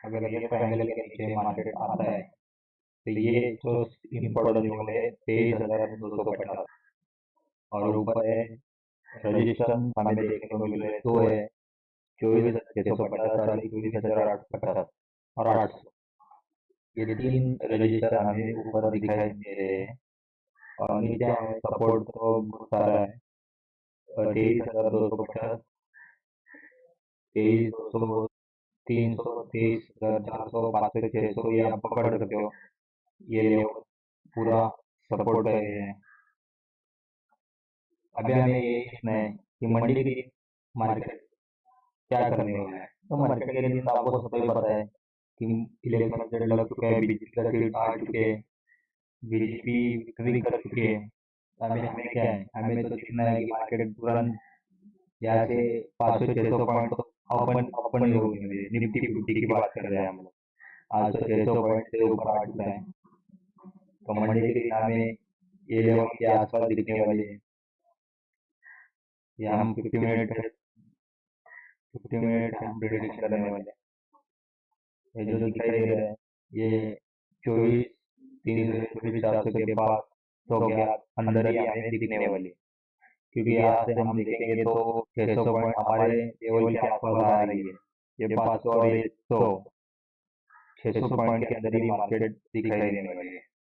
अगर ये ट्रायंगल के नीचे मार्केट आता है तो ये जो इम्पोर्टेंट लेवल है 23,250 और ऊपर है रजिस्ट्रेशन हमें देखने को मिल रहे हैं दो है 24,650 और 24,850 और 800। ये तीन रजिस्टर हमें ऊपर दिखाई दे रहे हैं और नीचे हमें सपोर्ट तो बहुत सारा है। 23,250, 23,200, 300, 23,400, 500, 600 ये आप पकड़ सकते हो। ये लेवल पूरा सपोर्ट है ये। अभी हमें ये देखना है कि मंडी के दिन मार्केट क्या करने वाला है। तो मार्केट के दिन तो आपको सबको ही पता है कि इलेक्शन रिजल्ट लग चुके हैं, बीजेपी का सीट आ चुके हैं, बीजेपी विक्ट्री कर चुकी है। अभी हमें क्या है, हमें तो देखना है कि मार्केट तुरंत यहाँ से 500-600 पॉइंट तो अपन अपन ही होगी। निफ्टी फिफ्टी की बात कर रहे हैं हम लोग। आज तो 600 पॉइंट से ऊपर आ चुका है। तो मंडे के दिन हमें ये लेवल के आसपास दिखने वाली है। ये हम 50 मिनट हम प्रिडिक्शन करने वाले हैं। ये जो दिखाई दे रहा है ये 24,300 के पास तो क्या अंदर ही हमें दिखने वाली है। क्योंकि यहाँ से हम देखेंगे तो 600 पॉइंट हमारे लेवल के आसपास आ रही है। ये 500 और ये 100, 600 पॉइंट के अंदर ही मार्केट दिखाई देने वाली है।